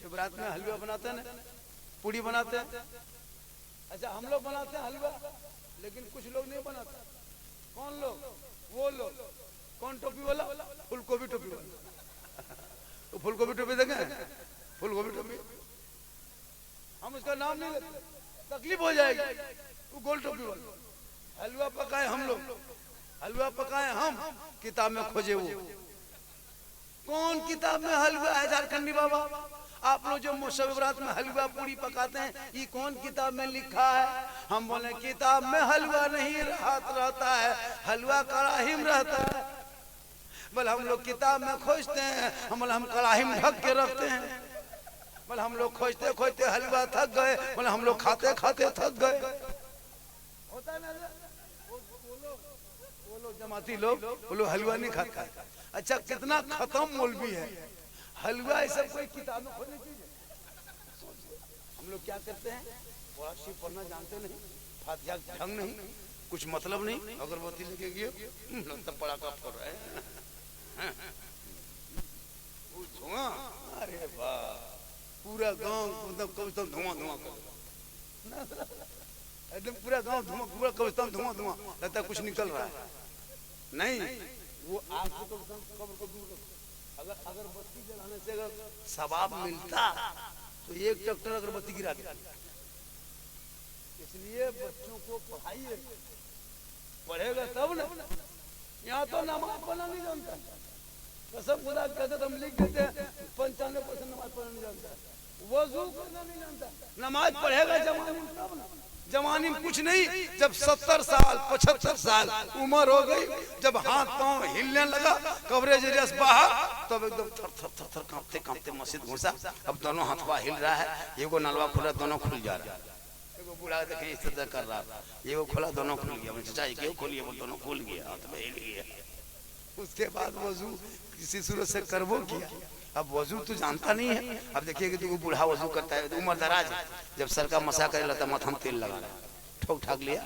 शिवरात में हलवा बनाते हैं ना, पूड़ी बनाते हैं। अच्छा हम लोग बनाते हैं हलवा, लेकिन कुछ लोग नहीं बनाते। कौन लोग? वो लोग। कौन टोपी वाला? फूलगोभी टोपी वाला। तो फूलगोभी टोपी देखें, फूलगोभी टोपी, हम उसका नाम नहीं लेते, तकलीफ हो जाएगी। वो गोल टोपी वाला। हलवा पकाए हम लोग, हलवा पकाए हम, किताब में खोजे वो। कौन किताब में हलवा है? झारखंडी बाबा, आप लोग जो शिवरात में हलवा पूरी पकाते हैं, ये कौन किताब में लिखा है? हम बोले किताब में हलवा नहीं रहता है, हलवा कड़ाही में रहता है। बोले हम लोग किताब में खोजते हैं, हम बोले हम कड़ाही में ढक के रखते हैं। बोले हम लोग खोजते खोजते हलवा थक गए, बोले हम लोग खाते खाते थक गए। होता है ना, वो लोग जमाती लोग, वो लोग हलवा नहीं खाता। अच्छा कितना खत्म मौलवी है, हलवा ये सब कोई किताब में खोजने चीज है। हम लोग क्या करते हैं, कुरान शरीफ पढ़ना जानते नहीं, फातिहा ढंग नहीं, कुछ मतलब नहीं, अगरबत्ती लेके गए तब पड़ाका फोड़ रहे हैं। अरे वाह, पूरा गांव मतलब धुआं धुआं कर, एकदम पूरा गांव धुआं, पूरा कब्रिस्तान धुआं धुआं, लगता है कुछ निकल रहा है। नहीं, वो आग से कब्र को दूर रखो। अगर अगरबत्ती जलाने से अगर सवाब मिलता तो एक ट्रैक्टर अगरबत्ती गिरा देता। इसलिए बच्चों को पढ़ाइए, पढ़ेगा तब ना। यहाँ तो नमाज पढ़ना नहीं जानता, कसम खुदा कहते हम लिख देते हैं 95% नमाज पढ़ना नहीं जानता, वजू करना नहीं जानता। नमाज पढ़ेगा जवानी में तब ना। जवानी में कुछ नहीं, जब 70 साल 75 साल उम्र हो गई, जब हाथ पांव हिलने लगा, कवरेज रेस बाहर, तब एकदम थर थर थर थर कांपते कांपते मस्जिद घुसा। अब दोनों हाथवा हिल रहा है, एगो नलवा खुला, दोनों खुल जा रहा है। एगो बूढ़ा देखे इस तरह कर रहा था, एगो खोला, दोनों खुल गया। चाचा क्यों खोलिए? वो दोनों खुल गया, हाथ में हिल गया। उसके बाद वजू किसी सूरत से करबो किया। अब वजू तो जानता नहीं है। अब देखिए कि तू बूढ़ा वजू करता है, उम्र दराज है, जब सर का मसा करे लगता माथा में तेल लगा, ठोक ठाक लिया,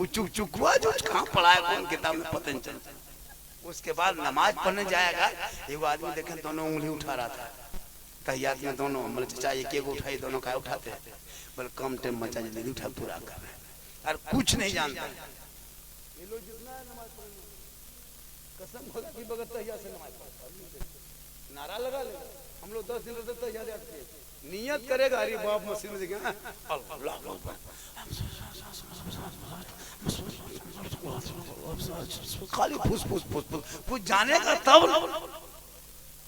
चुक चुक हुआ, जो कहाँ पढ़ा है कौन किताब में पता नहीं चलता। उसके बाद नमाज पढ़ने जाएगा, एगो आदमी देखे दोनों उंगली उठा रहा था तहियात में, दोनों बोले चाचा एक एक उठाई, दोनों क्या उठाते हैं? बोले कम टाइम बचा जल्दी उठा पूरा कर रहे हैं। और कुछ नहीं जानता ये लोग, जितना है नमाज पढ़ने, कसम खुदा की बगैर तहिया से नमाज पढ़ता, नारा लगा ले। हम लोग 10 दिन रहते तहिया जाते हैं, नियत करेगा, अरे बाप मस्जिद में देखे अल्लाह खाली फूस फूस फूस फूस कुछ जानेगा तब,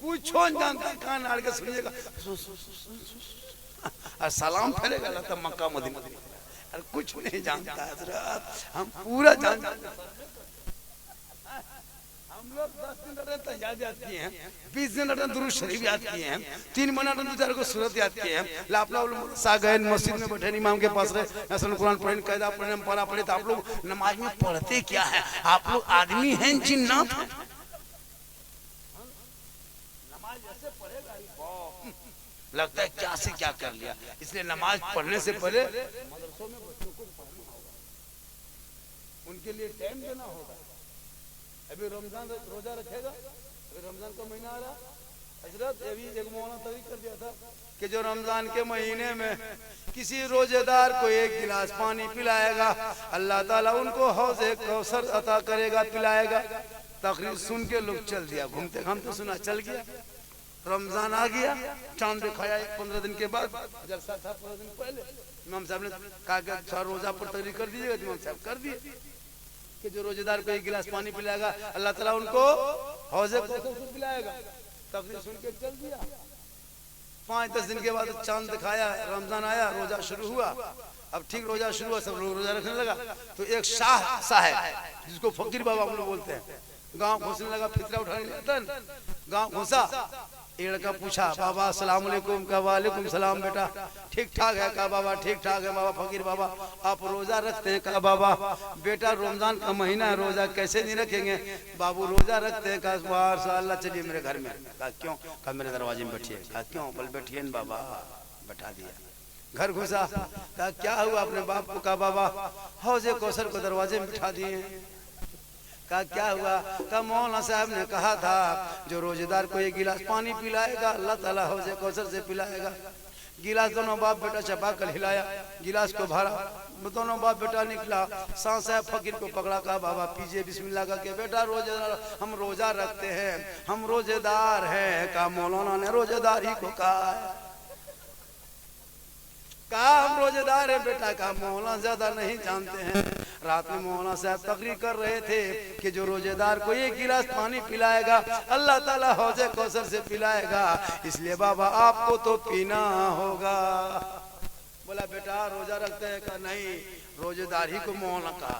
कुछ जानता है, कान आड़ के सुनिएगा और सलाम फेरेगा, लगता मक्का मदीना, और कुछ नहीं जानता हजरत। हम पूरा जानते हैं। हम लोग 10 दिन रहते याद याद किए हैं, 20 दिन रहते दुरूद शरीफ याद किए हैं, 3 महीना रहते 4 को सूरत याद किए हैं। लापला सागैन मस्जिद में बैठे इमाम के पास रहे, असल कुरान पढ़े, कायदा पढ़े, पढ़ा पढ़े। तो आप लोग नमाज में पढ़ते क्या है? आप लोग आदमी हैं जिन्नात हैं? नमाज ऐसे पढ़ेगा, लगता है क्या से क्या कर लिया। इसलिए नमाज पढ़ने से पहले मदरसों में बच्चों को पढ़ना होगा, उनके लिए टाइम देना होगा। अभी रमजान रोजा रखेगा, अभी रमजान का महीना आ रहा, हजरत अभी एक मौलाना तय कर दिया था कि जो रमजान के महीने में किसी रोजेदार को 1 गिलास पानी पिलाएगा, अल्लाह ताला उनको हौज़े कौसर अता करेगा, पिलाएगा। तकरीर सुन के लोग चल दिया, घूमते घामते सुना, चल गया। रमजान आ गया, चांद दिखाया 15 दिन के बाद, जलसा था 15 दिन पहले। इमाम साहब ने कहा कि रोजा पर तकरीर कर दीजिएगा, इमाम साहब कर दिए कि जो रोजेदार को 1 गिलास पानी पिलाएगा, अल्लाह ताला उनको हौज़े कौसर पिलाएगा। तकरीर सुन के चल दिया। 5-10 दिन के बाद चांद दिखाया, रमजान आया, रोजा शुरू हुआ। अब ठीक रोजा शुरू हुआ, सब लोग रोजा रखने लगा। तो एक शाह साहब, जिसको फकीर बाबा हम लोग बोलते हैं, गांव घुसने लगा, फितरा उठाने लगा। गांव घुसा, एक लड़का पूछा, बाबा अस्सलाम वालेकुम। कहा वालेकुम सलाम बेटा, ठीक ठाक है? कहा बाबा ठीक ठाक है। बाबा फकीर बाबा आप रोजा रखते हैं? कहा बाबा बेटा रमजान का महीना है, रोजा कैसे नहीं रखेंगे? बाबू रोजा रखते हैं। कहा माशाअल्लाह, चलिए मेरे घर में। कहा क्यों? कहा मेरे दरवाजे में बैठिए। कहा क्यों? बोल बैठिए न बाबा। बैठा दिया, घर घुसा। कहा क्या हुआ अपने बाप को? कहा बाबा हौज़े कौसर को दरवाजे में बिठा दिए। कहा क्या हुआ? कहा मौलाना साहब ने कहा था जो रोजेदार को 1 गिलास पानी पिलाएगा अल्लाह ताला हौज़े कौसर से पिलाएगा। गिलास दोनों बाप बेटा चपा कर हिलाया, गिलास को भरा, दोनों बाप बेटा निकला। सांस साहब फकीर को पकड़ा, कहा बाबा पीजिए बिस्मिल्लाह करके। बेटा रोजेदार, हम रोजा रखते हैं, हम रोजेदार हैं। कहा मौलाना ने रोजेदार ही को कहा है। कहा हम रोजेदार है बेटा। कहा मौलाना ज्यादा नहीं जानते हैं। रात में मौलाना साहब तकरीर कर रहे थे कि जो रोजेदार को 1 गिलास पानी पिलाएगा अल्लाह ताला हौज़े कौसर से पिलाएगा, इसलिए बाबा आपको तो पीना होगा। बोला बेटा रोजा रखते हैं? कहा नहीं, रोजेदार ही को मौलाना कहा।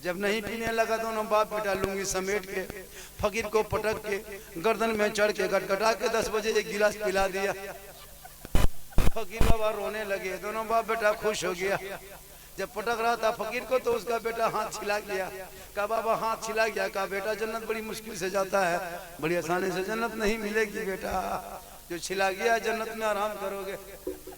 जब नहीं पीने लगा दोनों बाप बेटा लुंगी समेट के फकीर को पटक के गर्दन में चढ़ के गटगटा के 10 बजे 1 गिलास पिला दिया। फकीर बाबा रोने लगे, दोनों बाप बेटा खुश हो गया। जब पटक रहा था फकीर को तो उसका बेटा हाथ छिला गया। कहा बाबा हाथ छिला गया? कहा बेटा जन्नत बड़ी मुश्किल से जाता है, बड़ी आसानी से जन्नत नहीं मिलेगी बेटा, जो छिला गया जन्नत में आराम करोगे।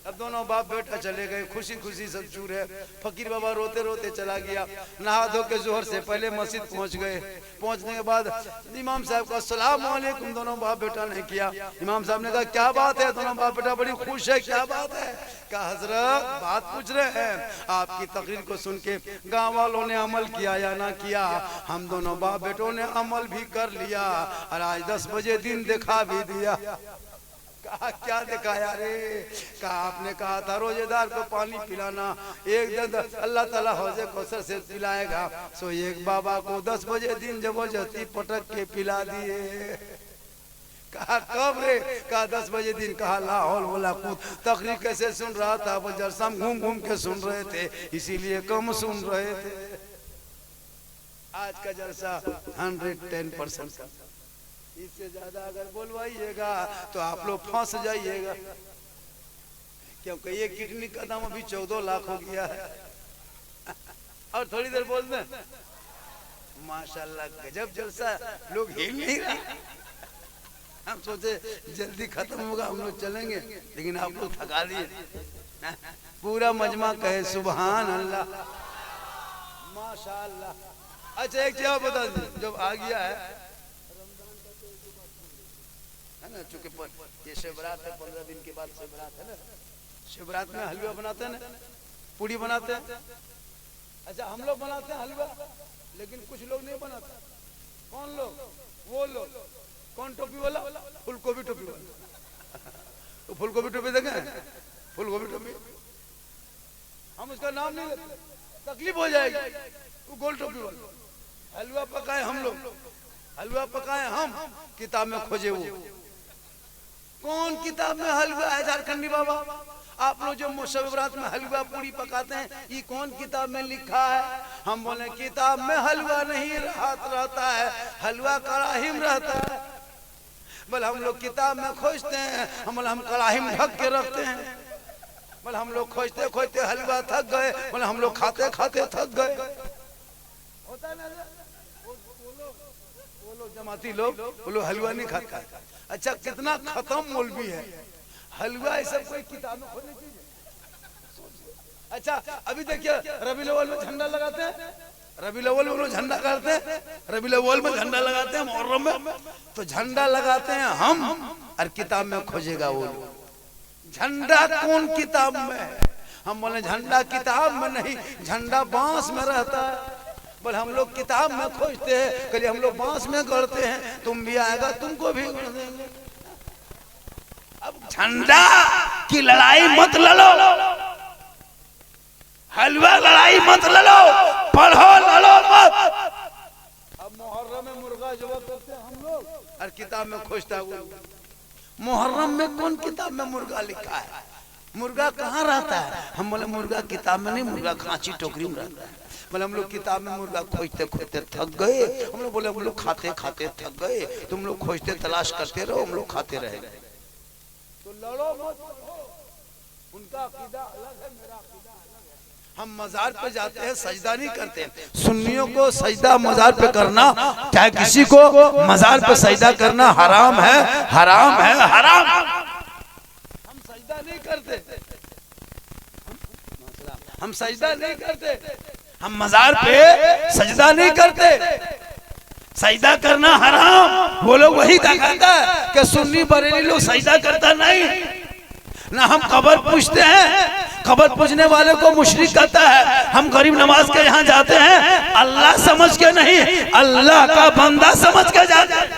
अब दोनों बाप बेटा चले गए, खुशी खुशी सब चूर है। फकीर बाबा रोते रोते चला गया। नहा धो के जोहर से पहले मस्जिद पहुंच गए। पहुंचने के बाद इमाम साहब का अस्सलाम वालेकुम दोनों बाप बेटा ने किया। इमाम साहब ने कहा क्या बात है? दोनों बाप बेटा बड़ी खुश है, क्या बात है? कहा हजरत बात पूछ रहे हैं, आपकी तकरीर को सुन के गाँव वालों ने अमल किया या ना किया? हम दोनों बाप बेटों ने अमल भी कर लिया और आज 10 बजे दिन दिखा भी दिया। कहा क्या दिखाया रे? कहा आपने कहा था रोजेदार को पानी पिलाना, एक दिन अल्लाह ताला हौज़े कौसर से पिलाएगा। सो एक बाबा को 10 बजे दिन जबरदस्ती पटक के पिला दिए। कहा कब रे? कहा 10 बजे दिन। कहा लाहौल वाला कूद तकरीर कैसे सुन रहा था? वो जलसा घूम घूम के सुन रहे थे, इसीलिए कम सुन रहे थे। आज का जलसा 110%, इससे ज्यादा अगर बोलवाइएगा तो आप लोग फंस जाइएगा, क्योंकि ये किडनी का दाम अभी 14 लाख हो गया है। और थोड़ी देर बोल दें माशाल्लाह गजब जलसा, लोग हिल नहीं रहे। हम सोचे जल्दी खत्म होगा हम लोग चलेंगे, लेकिन आप लोग थका दिए। पूरा मजमा कहे सुभान अल्लाह माशाल्लाह। अच्छा एक जवाब बता दीजिए, जब आ गया है ना, चूंकि ये शिवरात है, 15 दिन के बाद शिवरात है ना, शिवरात में हलवा बनाते हैं ना, पूड़ी बनाते हैं। अच्छा हम लोग बनाते हैं हलवा, लेकिन कुछ लोग नहीं बनाते। कौन लोग? वो लोग कौन? टोपी वाला, फूलगोभी टोपी वाला। तो फूलगोभी टोपी देखे? फूलगोभी टोपी हम उसका नाम नहीं लेते, तकलीफ हो जाएगी। वो गोल टोपी वाला हलवा पकाए हम लोग, हलवा पकाए हम, किताब में खोजे वो कौन किताब में हलवा है? झारखंडी बाबा आप लोग जो शिवरात में हलवा पूरी पकाते हैं, ये कौन किताब में लिखा है? हम बोले किताब में हलवा नहीं रहता है, हलवा कड़ाही में रहता है। बोले हम लोग किताब में खोजते हैं, हम बोले हम कड़ाही में ढक के रखते हैं। बोले हम लोग खोजते खोजते हलवा थक गए, बोले हम लोग खाते खाते थक गए। होता है ना वो लोग जमाती लोग, वो लोग हलवा नहीं खाता। अच्छा कितना खत्म मौलवी है, हलवा ये सब कोई किताब में खोजने चाहिए। अच्छा अभी देखिए रबीउल अव्वल में झंडा लगाते हैं, रबीउल अव्वल में झंडा करते हैं, रबीउल अव्वल में झंडा लगाते हैं, मुहर्रम में तो झंडा लगाते हैं हम, और किताब में खोजेगा वो लोग। झंडा कौन किताब में है? हम बोले झंडा किताब में नहीं, झंडा बांस में रहता है। बोले हम लोग किताब में खोजते हैं, कल हम लोग बांस में गढ़ते हैं, तुम भी आएगा तुमको भी गढ़ देंगे। अब झंडा की लड़ाई मत लड़ो, हलवा लड़ाई मत लड़ो, पढ़ो लड़ो मत। अब मुहर्रम में मुर्गा जवा करते हैं हम लोग, और किताब में खोजता है। मुहर्रम में कौन किताब में मुर्गा लिखा है? मुर्गा कहाँ रहता है? हम बोले मुर्गा किताब में नहीं, मुर्गा कांची टोकरी में रहता है। बोले हम लोग किताब में मुर्गा खोजते खोजते थक गए। हम लोग बोले हम लोग खाते खाते थक गए, तुम लोग खोजते तलाश करते रहो, हम लोग खाते रहे। तो लड़ो मत, उनका अकीदा अलग है, मेरा अकीदा अलग है। हम मजार पे जाते हैं, सजदा नहीं करते। सुन्नियों को सजदा मजार पे करना, चाहे किसी को मजार पे सजदा करना हराम है, हराम है, हराम। हम सजदा नहीं करते, हम सजदा नहीं करते। हम मजार पे सजदा नहीं करते, सजदा करना हराम। वो लोग वही कहता है कि सुन्नी बरेली लोग सजदा करता नहीं ना। हम कब्र पूजते हैं, कब्र पूजने वाले को मुशरिक कहता है। हम गरीब नवाज के यहाँ जाते हैं अल्लाह समझ के नहीं, अल्लाह का बंदा समझ के जाते हैं।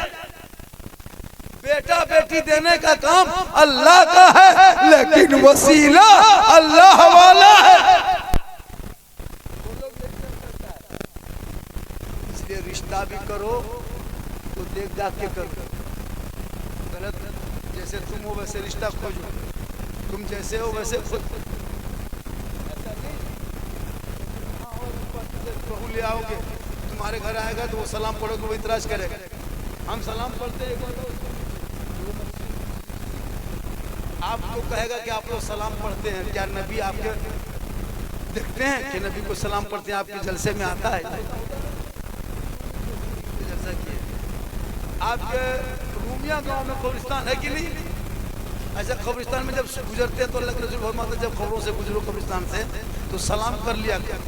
बेटा बेटी देने का काम अल्लाह का है, लेकिन वसीला अल्लाह वाला है। इसलिए रिश्ता भी करो तो देख दाख के करो। गलत जैसे तुम हो वैसे रिश्ता खोजो, तुम जैसे हो वैसे खुद। बहू ले आओगे, तुम्हारे घर आएगा तो वो सलाम पढ़ोगे, वो इतराज करेगा। हम सलाम पढ़ते हैं, आपको कहेगा कि आप लोग सलाम पढ़ते हैं, क्या नबी आपके देखते हैं कि नबी को सलाम पढ़ते हैं? आपके जलसे में आता है? जैसा कि आपके रूमिया गांव में कब्रिस्तान है कि नहीं? ऐसा कब्रिस्तान में जब गुजरते हैं तो अल्लाह के रसूल फरमाते हैं जब खबरों से गुजरो कब्रिस्तान से तो सलाम कर लिया कर।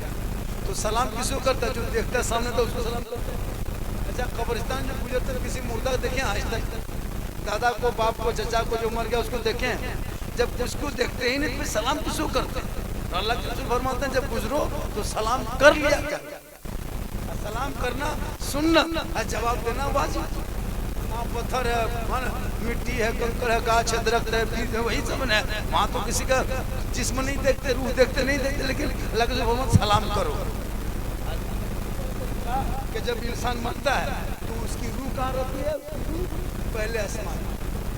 तो सलाम किसको करता है? जो देखता है सामने तो उसको सलाम करता है। अच्छा, कब्रिस्तान जब गुजरते हैं किसी मुर्दा देखें आज तक? दादा को, बाप को, चचा को जो मर गया उसको देखें? जब उसको देखते ही नहीं फिर सलाम किसको करते हैं? तो अल्लाह के रसूल फरमाते हैं जब गुजरो तो सलाम कर लिया कर। सलाम करना सुन्नत है, जवाब देना वाजिब। पत्थर है, मिट्टी है, कंकड़ है, गाछ है, दरख्त है, बीज है, वही सब है। वहाँ तो किसी का जिस्म नहीं देखते, रूह देखते नहीं देखते, लेकिन अल्लाह के रसूल सलाम करो। कि जब इंसान मरता है तो उसकी रूह कहाँ रहती है? पहले आसमान,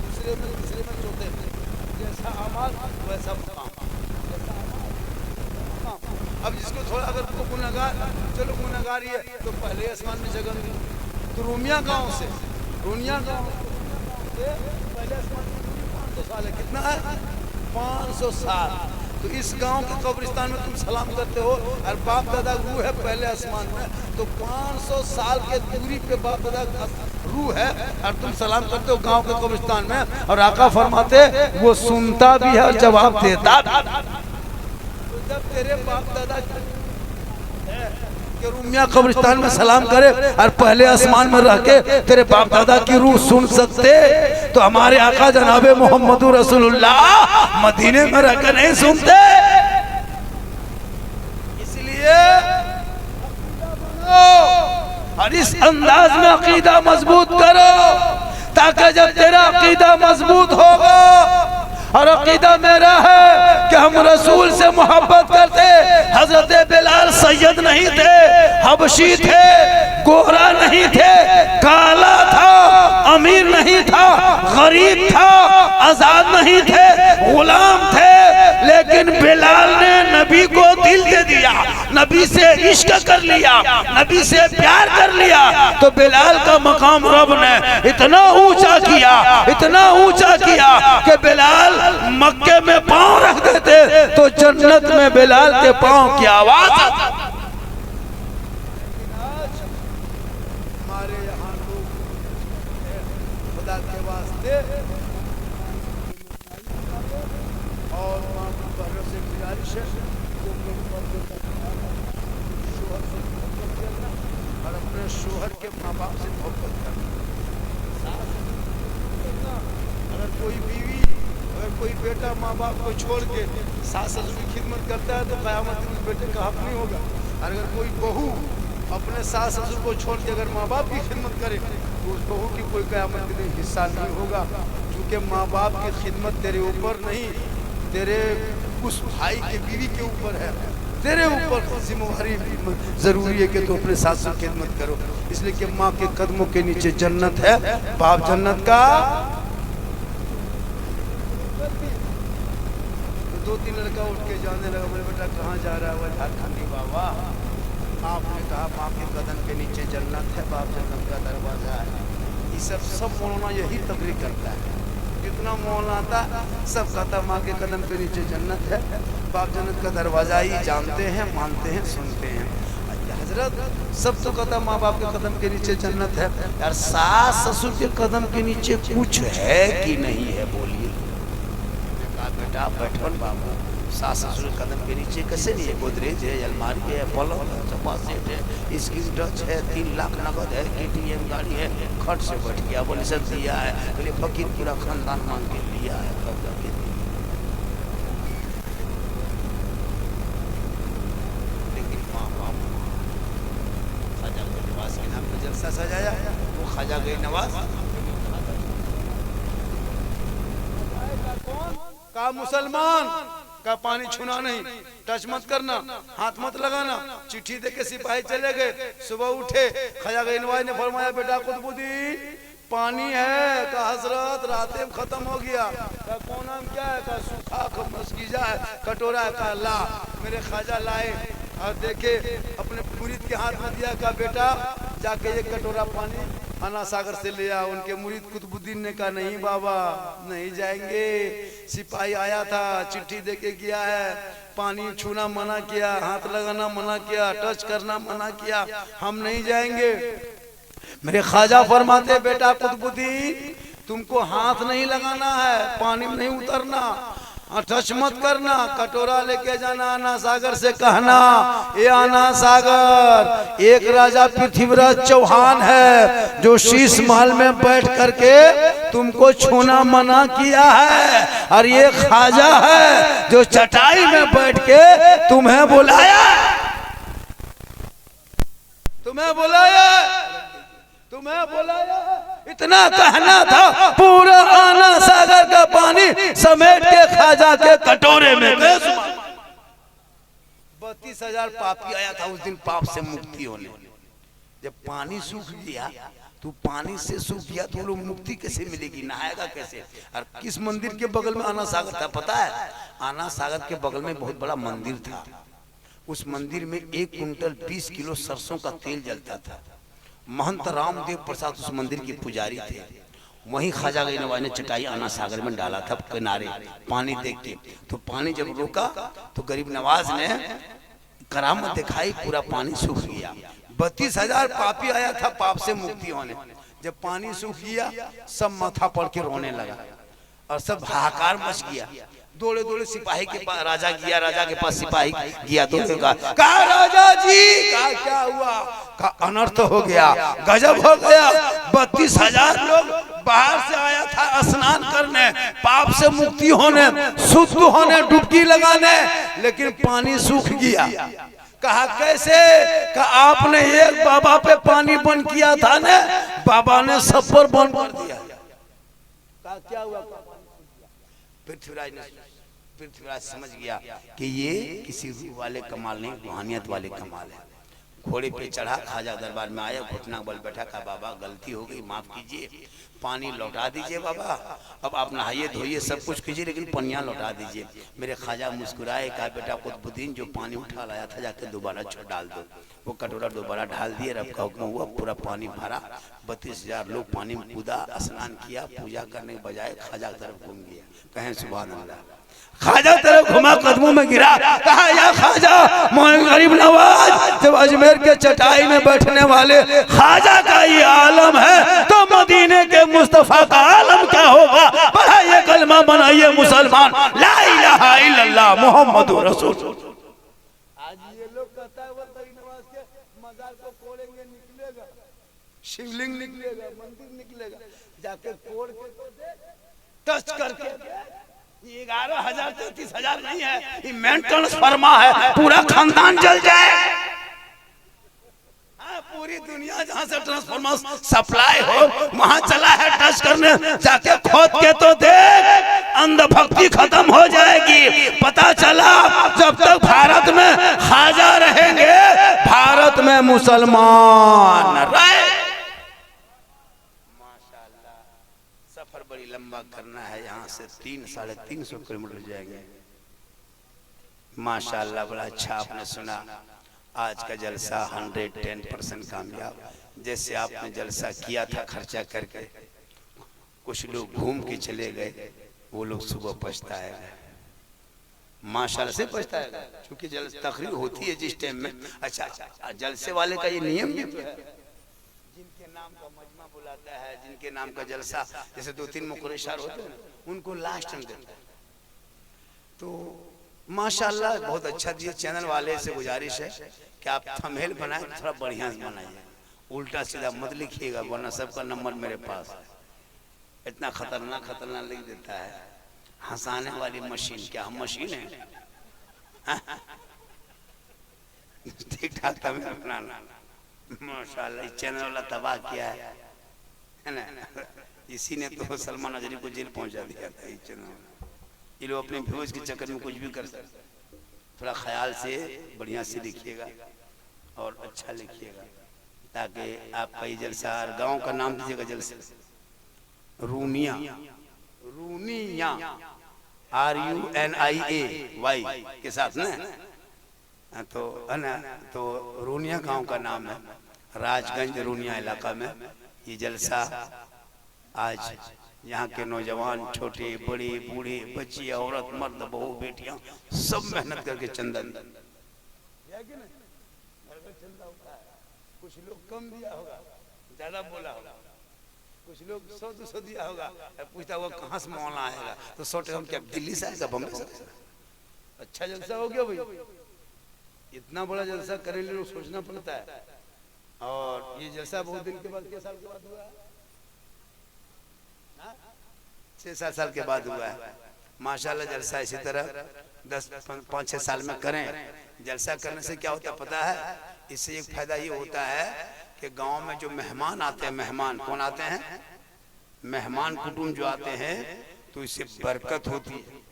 दूसरे में, तीसरे में, चौथे में। जैसा अमाल वैसा मुकाम। अब जिसको थोड़ा अगर तो गुनहगार, चलो गुनहगार ही है तो पहले आसमान में जगह मिली। तो रूमिया गांव से पहले आसमान में 500 साल है। कितना है? 500 साल। तो इस गांव के कब्रिस्तान में तुम सलाम करते हो और बाप दादा रूह है पहले आसमान में, तो 500 साल के दूरी पे बाप दादा रूह है और तुम सलाम करते हो गांव के कब्रिस्तान में। और आका फरमाते वो सुनता भी है और जवाब देता भी। तो जब तेरे बाप दादा के रूमिया कब्रिस्तान में सलाम करे और पहले आसमान में रह के तेरे बाप दादा की रूह सुन सकते, तो हमारे आका जनाबे मोहम्मद रसूलुल्लाह मदीने में रहकर नहीं सुनते। इसलिए और इस अंदाज में अकीदा मजबूत करो, ताकि जब तेरा अकीदा मजबूत होगा और अकीदा मेरा है कि हम रसूल से मोहब्बत करते। हजरत बिलाल सैयद नहीं थे, हबशी थे, गोरा नहीं थे, काला था, अमीर नहीं था, गरीब था, आजाद नहीं थे, गुलाम थे, लेकिन बिलाल ने नबी को दिल दे दिया, नबी से इश्क कर लिया, नबी से प्यार कर लिया। तो बिलाल का मकाम रब ने इतना ऊंचा किया, इतना ऊंचा किया कि बिलाल मक्के में पांव रख देते तो जन्नत में बिलाल के पांव की आवाज आती। हमारे यहाँ लोग खुदा के वास्ते और से गुजारिश है और अपने शोहर के माँ बाप से मोहब्बत करना। अगर कोई बीवी, अगर कोई बेटा माँ बाप को छोड़ के सास ससुर की खिदमत करता है तो क़यामत के दिन बेटे का हक नहीं होगा। और अगर कोई बहू अपने सास ससुर को छोड़ के अगर माँ बाप की खिदमत करे तो उस बहू की कोई क़यामत के दिन हिस्सा नहीं होगा, क्योंकि माँ बाप की खिदमत तेरे ऊपर नहीं, तेरे उस भाई के बीवी के ऊपर है। तेरे ऊपर जिम्मेवारी जरूरी है कि तू अपने सास ससुर की खिदमत करो। इसलिए कि माँ के कदमों के नीचे जन्नत है, बाप जन्नत का। दो तीन लड़का उठ के जाने लगा, मेरे बेटा कहाँ जा रहा है? वह झारखंडी बाबा। आपने कहा माँ के कदम के नीचे जन्नत है, बाप जन्नत का दरवाजा है। ये सब मौलाना यही तकरीर करता है, जितना मौलाना आता सब कहता माँ के कदम के नीचे जन्नत है, बाप जन्नत का दरवाजा ही जानते हैं, मानते हैं, सुनते हैं। हजरत सब तो कहता माँ बाप के कदम के नीचे जन्नत है यार, सास ससुर के कदम के नीचे कुछ है कि नहीं है? बोलिए। बेटा बैठो बाबू, सास ससुर कदम के नीचे कैसे नहीं है, गोदरेज है, अलमारी है, पलंग है, सोफा सेट है, स्क्रीन टच है, 3 लाख नगद है, KTM गाड़ी है, खट से बैठ गया, बोले सब दिया है, बोले फकीर पूरा खानदान मांग के लिया है, तब जाके लेकिन माँ बाप ख्वाजा गई नवाज के नाम पर जलसा सजाया, वो ख्वाजा गई नवाज का मुसलमान का पानी छूना नहीं, टच मत करना, हाथ मत लगाना। चिट्ठी देके सिपाही चले गए, सुबह उठे, ख्वाजा गई नवाज ने फरमाया बेटा कुतुबुद्दीन पानी है का हजरत रात में खत्म हो गया, का कौन नाम क्या है, का सूखा मस्कीजा है, कटोरा का ला। मेरे ख्वाजा लाए और देखे अपने मुरीद के हाथ में दिया, का बेटा जाके एक कटोरा पानी आना सागर से ले आ। उनके मुरीद कुतुबुद्दीन ने कहा नहीं बाबा नहीं जाएंगे, सिपाही आया था चिट्ठी देके गया है, पानी छूना मना किया, हाथ लगाना मना किया, टच करना मना किया, हम नहीं जाएंगे। मेरे ख्वाजा फरमाते बेटा कुतुबुद्दीन तुमको हाथ नहीं लगाना है, पानी में नहीं उतरना, टच मत करना, कटोरा लेके जाना आना सागर से कहना ये आना सागर एक राजा पृथ्वीराज चौहान है जो शीश महल में बैठ करके तुमको छूना मना किया है, और ये ख्वाजा है जो चटाई में बैठ के तुम्हें बुलाया, तुम्हें बुलाया, तुम्हें बुलाया। इतना कहना था, पूरा आना सागर का पानी समेट के ख्वाजा के कटोरे में 32,000 पापी आया था उस दिन पाप से मुक्ति होने। जब पानी सूख गया तो पानी से सूख गया तो लोग मुक्ति कैसे मिलेगी, नहाएगा कैसे। और किस मंदिर के बगल में आना सागर था पता है? आना सागर के बगल में बहुत बड़ा मंदिर था, उस मंदिर में 1 कुंटल 20 किलो सरसों का तेल जलता था। महंत रामदेव प्रसाद उस मंदिर के पुजारी थे। वहीं ख्वाजा गई नवाज ने चटाई आना सागर में डाला था किनारे पानी देख के, तो पानी जब रुका तो गरीब नवाज ने करामत दिखाई, पूरा पानी सूख गया। 32,000 पापी आया था पाप से मुक्ति होने। जब पानी सूख गया सब माथा पड़ के रोने लगा और सब हाहाकार मच गया। दौड़े दौड़े सिपाही के पास राजा गया, राजा के पास सिपाही गया तो कहा राजा जी कहा क्या हुआ, का अनर्थ हो गया, गजब हो गया। 32,000 लोग बाहर से आया था स्नान करने, पाप से मुक्ति होने, शुद्ध होने, डुबकी लगाने, लेकिन पानी सूख गया। कहा कैसे? कहा आपने एक बाबा पे पानी बंद किया था ना, बाबा ने सब पर बंद कर दिया। कहा क्या हुआ? पृथ्वीराज समझ गया कि ये किसी रूह वाले कमाल नहीं, रूहानियत वाले कमाल है। घोड़े पे चढ़ा, ख्वाजा दरबार में आया, घुटना बल बैठा, कहा बाबा गलती हो गई, माफ कीजिए, पानी लौटा दीजिए बाबा, अब आप नहाइए धोइए सब कुछ कीजिए, लेकिन पनिया लौटा दीजिए। मेरे ख्वाजा मुस्कुराए, कहा बेटा कुतुबुद्दीन जो पानी उठा लाया था जाके दोबारा डाल दो। वो कटोरा दोबारा डाल दिए, रब का हुक्म हुआ, पूरा पानी भरा। 32,000 लोग पानी में कूदा, स्नान किया, पूजा करने के बजाय ख्वाजा की तरफ घूम गया। कहें सुभान अल्लाह। ख्वाजा तरफ घुमा, कदमों में गिरा, कहा या ख्वाजा मोहन गरीब नवाज, जब अजमेर के चटाई में बैठने वाले ख्वाजा का ये आलम है तो मदीने के मुस्तफा का आलम क्या होगा। पढ़ाइए कलमा, बनाइए मुसलमान, ला इलाहा इल्लल्लाह मुहम्मदुर रसूल। आज ये लोग कहता है वो गरीब नवाज के मजार को कोड़ेंगे, निकलेगा शिवलिंग, निकलेगा मंदिर, निकलेगा, जाके कोड़ के तो दे, टच करके 11,000 33,000 नहीं है, ये मेंटेनेंस फर्मा है, पूरा खानदान जल जाए। हाँ, पूरी दुनिया जहाँ से ट्रांसफार्मर सप्लाई हो वहां चला है टच करने, जाके खोद के तो देख, अंधभक्ति खत्म हो जाएगी। पता चला जब तक भारत में ख्वाजा रहेंगे भारत में मुसलमान रहे। सफर बड़ी लंबा करना है, यहाँ से 300-350 किलोमीटर जाएंगे। माशाल्लाह बड़ा अच्छा आपने सुना। आज का जलसा 110% कामयाब। जैसे आपने जलसा किया था खर्चा करके, कुछ लोग घूम के चले गए, वो लोग सुबह पछताएगा, माशाल्लाह से पछताएगा, क्योंकि जल तकरीर होती है जिस टाइम में। अच्छा, जलसे वाले का ये नियम भी तो है, जिनके नाम का मजमा बुलाता है, जिनके नाम का जलसा, जैसे 2-3 मुकर्रर होते हैं उनको लास्ट में देता है। तो माशाल्लाह बहुत अच्छा दिए। चैनल वाले से गुजारिश है कि आप थंबनेल बनाए थोड़ा बढ़िया से बनाइए, उल्टा सीधा मत लिखिएगा वरना सबका नंबर मेरे पास है। इतना खतरनाक लिख देता है। हंसाने वाली मशीन, क्या हम मशीन है? ठीक ठाक थंबनेल बनाना। माशाल्लाह चैनल वाला तबाह किया है ना, इसी ने तो सलमान अजरी को जेल पहुंचा दिया था। इस चैनल ये लोग अपने व्यूज के चक्कर में कुछ भी कर सकते। थोड़ा ख्याल से बढ़िया से लिखिएगा और अच्छा लिखिएगा ताकि आपका ये जलसा, गांव का नाम दीजिएगा जलसे रूनिया, रूनिया RUNIA के साथ ना, तो है ना, तो रूनिया गांव का नाम है, राजगंज रूनिया इलाका में ये जलसा। आज यहाँ के नौजवान, छोटे बड़े बूढ़े, बच्चे, औरत, मर्द, बहू, बेटियां सब मेहनत करके चंदा, कुछ लोग कम दिया होगा, ज्यादा बोला होगा, कुछ लोग 100-200 दिया होगा। पूछता हुआ कहाँ से मौला आएगा, तो 100 हम क्या दिल्ली से आएगा, बम्बई से? अच्छा जलसा हो गया भाई। इतना बड़ा जलसा करने के लिए सोचना पड़ता है। और ये जलसा बहुत दिन के बाद, 6 साल के बाद हुआ है, 6-7 साल के बाद हुआ है। माशाल्लाह जलसा इसी तरह 5-6 साल में करें। जलसा करने से क्या होता है पता है? इससे एक फायदा ये होता है कि गांव में जो मेहमान आते हैं, मेहमान कौन आते हैं? मेहमान कुटुंब जो आते हैं, तो इससे बरकत होती है।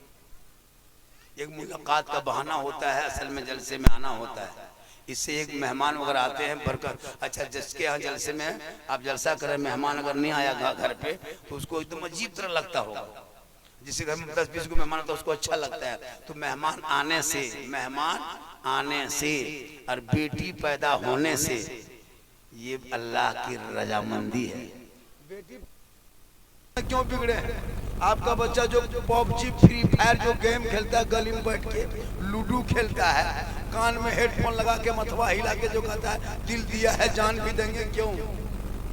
एक मुलाकात का बहाना होता है, असल में जलसे में आना होता है। इससे एक मेहमान वगैरह आते हैं, बरकत। अच्छा जिसके यहाँ जलसे में आप जलसा करें, मेहमान अगर नहीं आया घर पे तो उसको एकदम अजीब तरह लगता होगा। जिसके घर में 10-20 को मेहमान आता है उसको अच्छा लगता है। तो मेहमान आने से और बेटी पैदा होने से ये अल्लाह की रजामंदी है। बेटी क्यों बिगड़े? आपका बच्चा जो पबजी, फ्री फायर जो गेम खेलता है, गली में बैठ के लूडो खेलता है, कान में हेडफोन लगा के मथवा हिला के जो कहता है दिल दिया है जान भी देंगे, क्यों?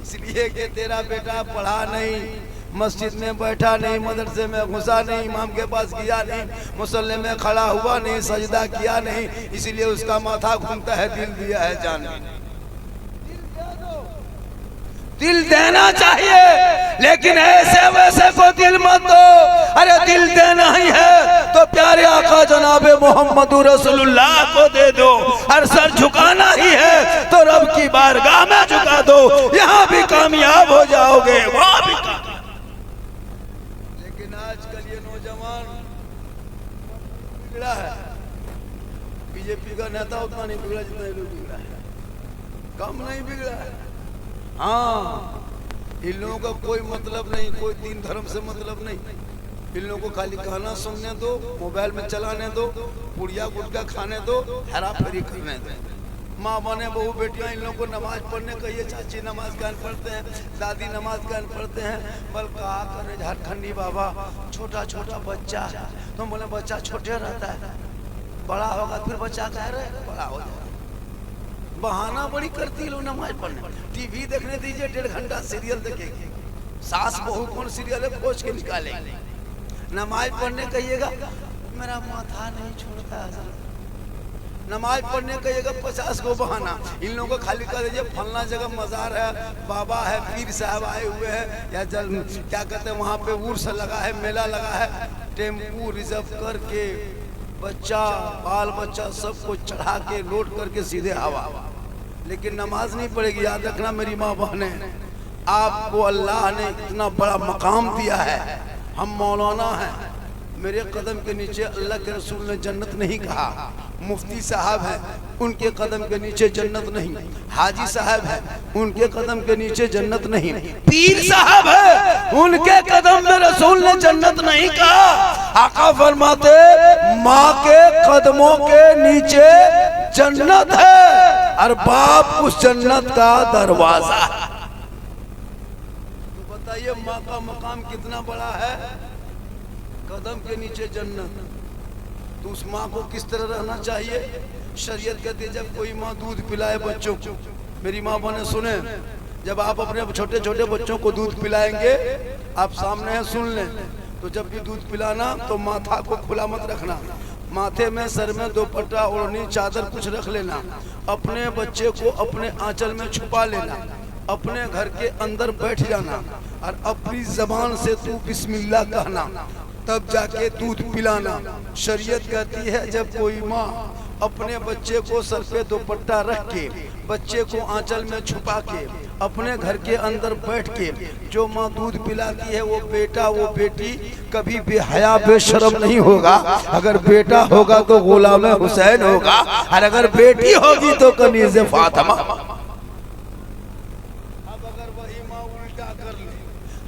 इसलिए कि तेरा बेटा पढ़ा नहीं, मस्जिद में बैठा नहीं, मदरसे में घुसा नहीं, इमाम के पास गया नहीं, मुसल्ले में खड़ा हुआ नहीं, सजदा किया नहीं, इसलिए उसका माथा घूमता है दिल दिया है जान भी नहीं। दिल देना चाहिए, लेकिन ऐसे वैसे को दिल मत दो। अरे दिल देना ही है तो प्यारे आका जनाबे मोहम्मद रसूलुल्लाह को दे दो। और सर झुकाना ही है तो रब की बारगाह में झुका दो, यहाँ भी कामयाब हो जाओगे, वहाँ भी। लेकिन आजकल ये नौजवान बिगड़ा है। बीजेपी का नेता उतना नहीं बिगड़ा जितना ये लोग बिगड़ा है, कम नहीं बिगड़ा है। हाँ, इन लोगों का कोई मतलब नहीं, कोई दीन धर्म से मतलब नहीं। इन लोगों को खाली गाना सुनने दो, मोबाइल में चलाने दो, पुड़िया गुटका खाने दो, हेरा फेरी करने दो। माँ बने बहू बेटियां इन लोगों को नमाज पढ़ने कहिए, चाची नमाज कान पढ़ते हैं, दादी नमाज कान पढ़ते हैं, बल कहा करे झारखंडी बाबा छोटा छोटा बच्चा। तुम बोले बच्चा छोटे रहता है, बड़ा होगा फिर बच्चा कह रहे बड़ा हो जाए। बहाना बड़ी करती लोग नमाज पढ़ने। टीवी देखने दीजिए, 1.5 घंटा सीरियल देखेगी, सास बहू कौन सीरियल है खोज के निकालेंगे। नमाज पढ़ने कहिएगा मेरा माथा नहीं छोड़ता है। नमाज पढ़ने कहिएगा 50 को बहाना। इन लोगों को खाली कर दीजिए फलना जगह मजार है, बाबा है, पीर साहब आए हुए हैं, या क्या कहते हैं वहाँ पे उर्स लगा है, मेला लगा है, टेम्पू रिजर्व करके बच्चा बाल बच्चा सबको चढ़ा के लोड करके सीधे हवा। लेकिन नमाज नहीं पड़ेगी। याद रखना मेरी माँ बहने, आपको अल्लाह ने इतना बड़ा मकाम दिया है। हम मौलाना हैं, मेरे कदम के नीचे अल्लाह के रसूल ने जन्नत नहीं कहा। मुफ्ती साहब हैं, उनके कदम के नीचे जन्नत नहीं। हाजी साहब हैं, उनके कदम के नीचे जन्नत नहीं। पीर साहब है, उनके कदम में रसूल ने जन्नत नहीं कहा। आका फरमाते माँ के कदमों के नीचे जन्नत है और बाप उस जन्नत का दरवाजा। तो बताइए माँ का मकाम कितना बड़ा है, कदम के नीचे जन्नत। तो उस माँ को किस तरह रहना चाहिए? शरीयत कहती है जब कोई माँ दूध पिलाए बच्चों को, मेरी माँ बने सुने, जब आप अपने छोटे छोटे बच्चों को दूध पिलाएंगे, आप सामने हैं सुन लें, तो जब भी दूध पिलाना तो माथा को खुला मत रखना, माथे में सर में दुपट्टा ओढ़नी चादर कुछ रख लेना, अपने बच्चे को अपने आंचल में छुपा लेना, अपने घर के अंदर बैठ जाना और अपनी जबान से तू बिस्मिल्लाह कहना, तब जाके दूध पिलाना। शरीयत कहती है जब कोई माँ अपने बच्चे को सर पे दुपट्टा रख के बच्चे को आंचल में छुपा के अपने घर के अंदर बैठ के जो माँ दूध पिलाती है, वो बेटा वो बेटी कभी बेहया बेशरम नहीं होगा। अगर बेटा होगा तो गुलाम हुसैन होगा, और अगर बेटी होगी तो कनीज़ फातिमा। अब अगर वही माँ उल्टा कर ले,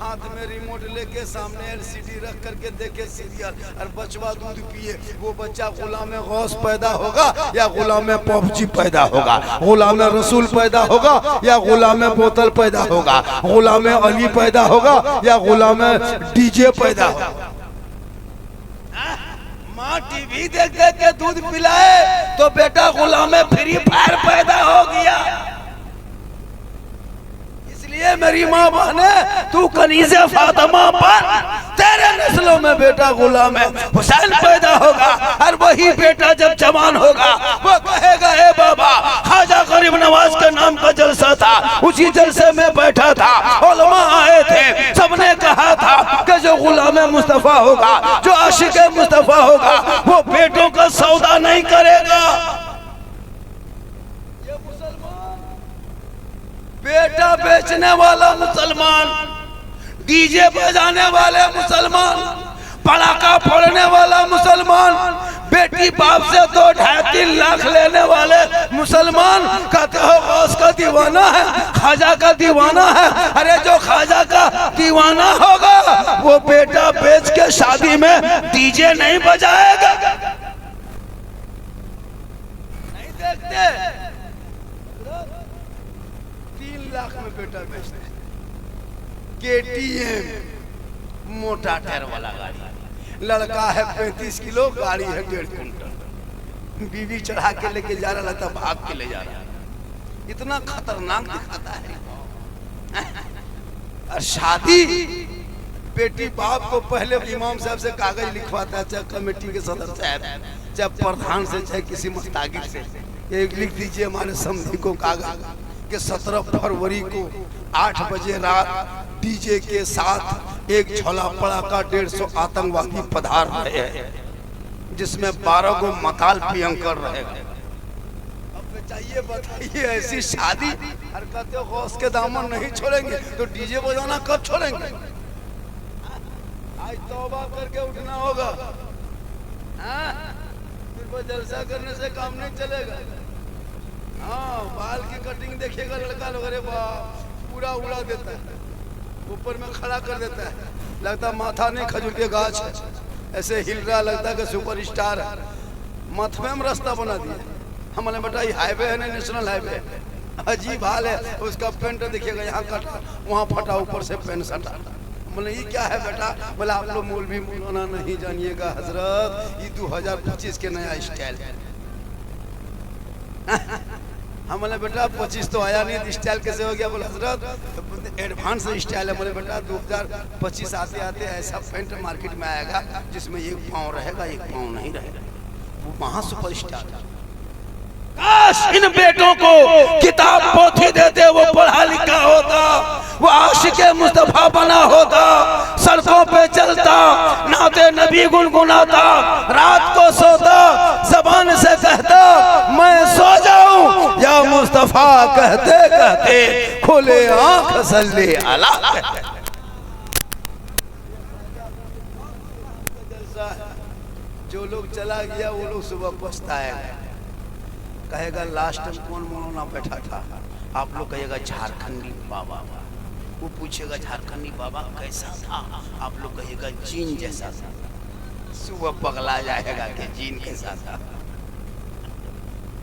हाथ में रिमोट लेके सामने एलसीडी रख करके देखे सीरियल और बचवा दूध पिए, वो बच्चा गुलाम गौस पैदा होगा या गुलाम पबजी पैदा होगा, गुलाम रसूल पैदा होगा या गुलाम बोतल पैदा होगा, गुलाम अली पैदा होगा या गुलाम डीजे पैदा होगा। माँ टीवी देख देख के दूध पिलाए तो बेटा गुलाम फ्री फायर पैदा हो गया। इसलिए मेरी माँ बहने, तू कनीज़े फातिमा पर तेरे नस्लों में बेटा गुलाम हुसैन पैदा होगा, और वही बेटा जब जवान होगा वो कहेगा ए बाबा, ख्वाजा गरीब नवाज के नाम का जलसा था, उसी जलसे में बैठा था, उलमा आए थे, सबने कहा था कि जो गुलाम मुस्तफा होगा, जो आशिक मुस्तफा होगा, वो बेटों का सौदा नहीं करेगा। बेटा बेचने वाला मुसलमान, डीजे बजाने वाले मुसलमान, पटाखा फोड़ने वाला मुसलमान, बेटी बाप से 2-2.5-3 लाख लेने वाले मुसलमान कहते हो गौस का दीवाना है, ख्वाजा का दीवाना है। अरे जो ख्वाजा का दीवाना होगा वो बेटा बेच के शादी में डीजे नहीं बजाएगा। नहीं देखते 3 लाख में बेटा बेचते, KTM मोटा टायर वाला गाड़ी, लड़का है 35 किलो, गाड़ी है 1.5 कुंटल, बीवी चढ़ा के लेके जा रहा था, भाग के ले जा रहा, इतना खतरनाक दिखाता है। और शादी बेटी बाप को पहले इमाम साहब से कागज लिखवाता है, चाहे कमेटी के सदस्य साहब, चाहे प्रधान से, चाहे किसी मुस्तागिर से, एक लिख दीजिए हमारे समधी को कागज कि 17 फरवरी को 8 बजे रात डीजे के साथ एक झोला पड़ाका 150 आतंकवादी पधार रहे हैं, जिसमें 12 को मकाल प्रियंकर रहेगा। अब चाहिए बताइए ऐसी शादी, और कहते हो गौस के दामन नहीं छोड़ेंगे तो डीजे बजाना कब छोड़ेंगे? आज तौबा करके उठना होगा, फिर जलसा करने से काम नहीं चलेगा। हाँ, बाल की कटिंग देखिएगा लड़का लोग, अरे वाह पूरा उड़ा देता है, ऊपर में खड़ा कर देता है, लगता माथा नहीं खजूर के गाछ है, ऐसे हिल रहा, लगता है कि सुपर स्टार है। मथवे में रास्ता बना दिया। हमने बेटा ये हाईवे है ना, नेशनल हाईवे, अजीब हाल है। उसका पेंट देखिएगा, यहाँ कटा वहाँ फटा, ऊपर से पेंट सटा। बोले ये क्या है बेटा? बोला आप लोग मौलवी मौलाना नहीं जानिएगा हजरत, ये 2025 के नया स्टाइल है। हम बोले बेटा 25 तो आया नहीं, स्टाइल कैसे हो गया? बोले हजरत एडवांस स्टाइल है। बोले बेटा 2025 आते आते ऐसा पेंट मार्केट में आएगा जिसमें एक पाँव रहेगा एक पाँव नहीं रहेगा, वो वहाँ सुपर स्टार। काश इन बेटों को किताब पोथी देते, वो पढ़ा लिखा होता, वो आशिके मुस्तफा बना होता, सड़कों पे चलता, नाते नबी गुनगुनाता, रात को सोता, जबान से कहता मैं सो जाऊं या मुस्तफा कहते कहते खुले आंख सल्ले अला। जो लोग चला गया वो लोग सुबह पछताएगा, कहेगा लास्ट में कौन मौलाना बैठा था? आप लोग कहेगा झारखंडी बाबा। वो पूछेगा झारखंडी बाबा कैसा था? आप लोग कहेगा जीन जैसा था। सुबह पगला जाएगा कि जीन कैसा था।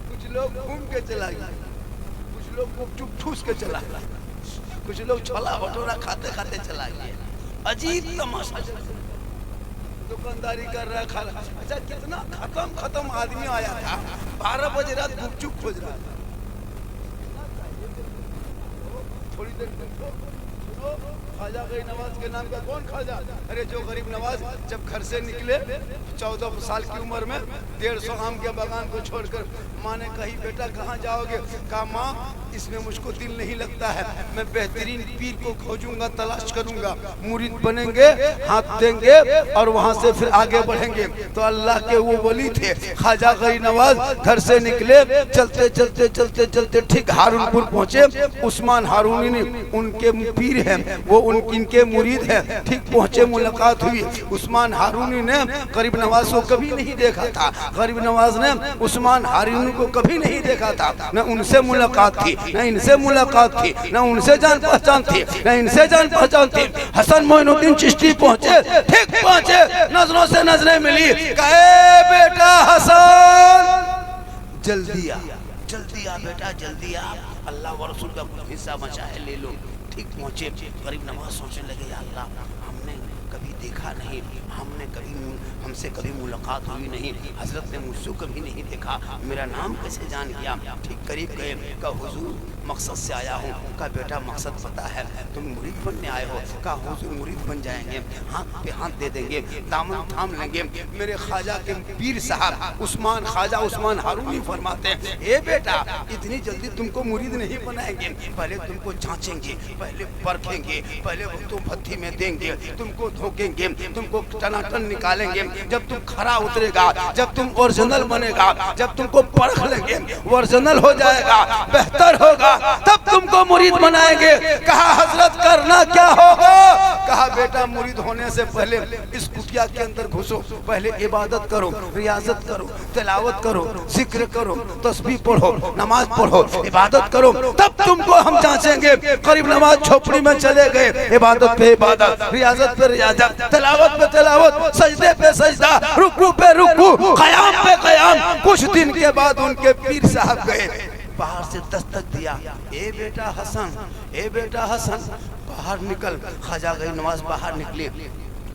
कुछ लोग घूम के चला गया, कुछ लोग गुपचुप ठूस के चला गया, कुछ लोग छोला भटूरा खाते खाते चला गया। अजीब तमाशा, दुकानदारी कर रहा है, खा रहा। अच्छा कितना खत्म आदमी आया था, 12 बजे रात गुपचुप खोज रहा था। थोड़ी देर ख्वाजा गरीब नवाज के नाम का कौन ख्वाजा? अरे जो गरीब नवाज जब घर से निकले 14 साल की उम्र में 150 आम के बागान को छोड़कर, माँ ने कही बेटा कहाँ जाओगे? कहा माँ इसमें मुझको दिल नहीं लगता है, मैं बेहतरीन पीर को खोजूंगा, तलाश करूंगा, मुरीद बनेंगे, हाथ देंगे और वहां से फिर आगे बढ़ेंगे। तो अल्लाह के वो वली थे ख्वाजा गरीब नवाज, घर से निकले, चलते चलते चलते चलते ठीक हारूनपुर पहुंचे। उस्मान हारूनी ने उनके पीर हैं, वो इनके मुरीद हैं। ठीक पहुंचे, मुलाकात हुई। उस्मान हारूनी ने गरीब नवाज को कभी नहीं देखा था, गरीब नवाज ने उस्मान हारूनी को कभी नहीं देखा था। न उनसे मुलाकात थी, न इनसे मुलाकात थी, न उनसे जान पहचान थी, न इनसे जान पहचान थी। हसन मोइनुद्दीन चिश्ती पहुंचे, ठीक पहुंचे, नजरों से नजरें मिली। कहे बेटा हसन जल्दी आ, जल्दी आ बेटा, जल्दी आ, अल्लाह व रसूल का हिस्सा बचा है, ले लो। ठीक पहुंचे, गरीब नवाज सोचने लगे, या अल्लाह हमने कभी देखा नहीं, हमसे कभी मुलाकात हुई नहीं, हजरत ने मुझसे कभी नहीं देखा, मेरा नाम कैसे जान गया? ठीक करीब गए, कहा हुजूर मकसद से आया हूँ। कहा बेटा मकसद पता है, तुम मुरीद बनने आए हो? कहा हुजूर मुरीद बन जाएंगे, हाथ पे हाथ दे देंगे, दामन थाम लेंगे। मेरे ख्वाजा के पीर साहब उस्मान ख्वाजा उस्मान हारूनी फरमाते हैं, ए बेटा इतनी जल्दी तुमको मुरीद नहीं बनाएंगे, पहले तुमको जांचेंगे, पहले परखेंगे, पहले तो भट्टी में देंगे, तुमको धोखेंगे, तुमको टनाटन निकालेंगे। जब तुम खरा उतरेगा, जब तुम ओरिजिनल बनेगा, जब तुमको परख लेंगे, ओरिजिनल हो जाएगा, बेहतर होगा, तब तुमको मुरीद बनाएंगे। कहा हजरत करना क्या होगा? कहा बेटा मुरीद होने से पहले इस कुटिया के अंदर घुसो, पहले इबादत करो, रियाजत करो, तिलावत करो, जिक्र करो, तस्बीह पढ़ो, नमाज पढ़ो, इबादत करो, तब तुमको हम जांचेंगे। गरीब नवाज झोपड़ी में चले गए, इबादत पे इबादत, रियाजत पे रियाजत, तिलावत पे तिलावत, सजदे पे सजदा, रुकू पे रुकू, क़याम पे क़याम। कुछ दिन के बाद उनके पीर साहब गए, बाहर से दस्तक दिया, ए बेटा हसन, ए बेटा हसन बाहर निकल। ख्वाजा गरीब नवाज बाहर निकले।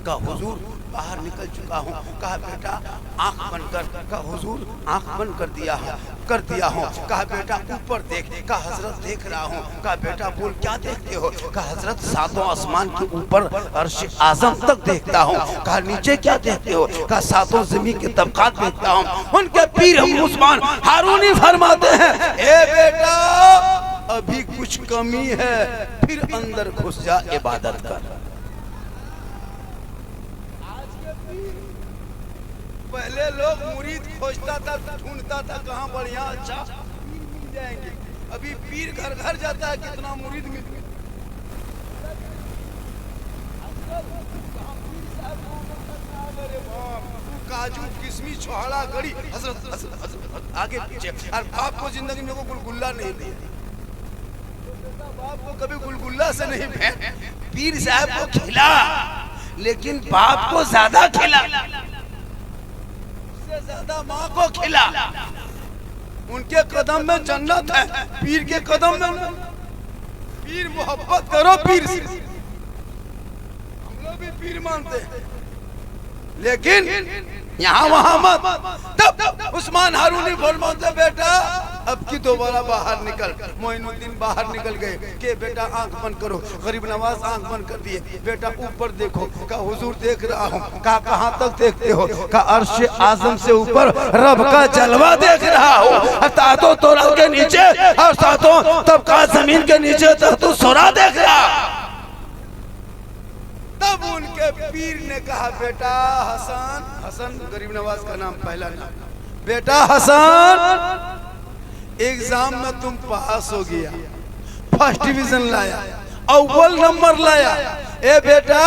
कहा हुजूर बाहर निकल चुका हूँ। कहा बेटा आंख बंद कर। कहा हुजूर आंख बंद कर दिया हूँ। कहा बेटा ऊपर देख। कहा हजरत देख रहा हूँ। कहा बेटा बोल क्या देखते हो? कहा हजरत सातों आसमान के ऊपर अर्श आजम तक देखता हूँ। कहा नीचे क्या देखते हो? कहा सातों जमीन के तबकात देखता हूँ। उनके पीर हम उस्मान हारूनी फरमाते हैं, ए बेटा अभी कुछ कमी है, फिर अंदर घुस जा, इबादत कर। पहले लोग मुरीद खोजता था, ढूंढता था कहाँ बढ़िया अच्छा पीर मिल जाएंगे। अभी पीर घर घर जाता है, कितना मुरीद मिल गया। काजू किस्मी छोहड़ा गड़ी हजरत आगे पीछे। और बाप को जिंदगी में को गुलगुल्ला नहीं दिया, बाप को कभी गुलगुल्ला से नहीं भेंट। पीर साहब को खिला, लेकिन बाप को ज्यादा खिला, ज्यादा माँ को खिला। उनके कदम में जन्नत है, पीर के कदम में। पीर मोहब्बत करो पीर से। हम लोग भी पीर मानते हैं, लेकिन यहाँ वहां मत। तब उस्मान हारूनी फरमाते बेटा अब की दोबारा बाहर निकल। मोइनुद्दीन बाहर निकल गए कि बेटा आंख बंद करो। गरीब नवाज आंख बंद कर दिए। बेटा ऊपर देखो। कहा हुजूर देख रहा हूँ। कहा कहाँ तक देखते हो? कहा अर्श आजम से ऊपर रब का जलवा देख रहा हूँ, सातों तोरा के नीचे और सातों तबका जमीन के नीचे तख्त सोरा देख रहा। तब उनके पीर ने कहा बेटा हसन, हसन गरीब नवाज का नाम पहला नाम, बेटा हसन एग्जाम में तुम पास हो गया, फर्स्ट डिवीजन लाया, अव्वल नंबर लाया। ए बेटा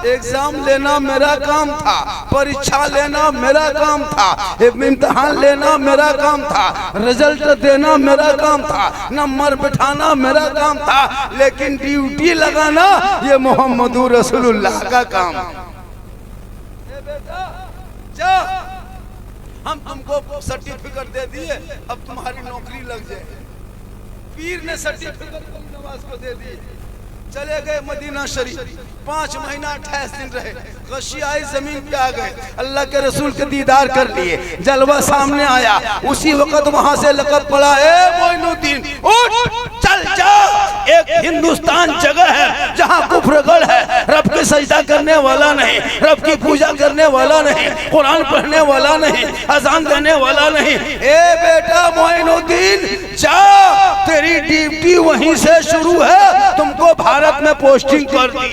एग्जाम लेना मेरा काम था, परीक्षा लेना मेरा काम था, इम्तिहान लेना मेरा काम था, रिजल्ट देना मेरा काम था, नंबर बिठाना मेरा काम था, लेकिन ड्यूटी लगाना ये मोहम्मदुर रसूलुल्लाह का काम। ए बेटा जा, हम तुमको सर्टिफिकेट दे दिए, अब तुम्हारी नौकरी लग जाए। पीर ने सर्टिफिकेट नवाज को दे दिए। चले गए मदीना शरीफ, 5 महीना 28 दिन रहे। गशियाई जमीन पे आ गए, अल्लाह के रसूल के दीदार कर लिए, जलवा सामने आया। उसी वक्त वहां से लक़ब पड़ा, ए मोइनुद्दीन उठ चल जा, एक हिंदुस्तान जगह है जहाँ कुफ्रगढ़ है, रब की सजदा करने वाला नहीं, रब की पूजा करने वाला नहीं, कुरान पढ़ने वाला नहीं, अजान देने वाला नहीं। ए बेटा मोइनुद्दीन जा, तेरी ड्यूटी वहीं से शुरू है, तुमको भारत में पोस्टिंग कर दी।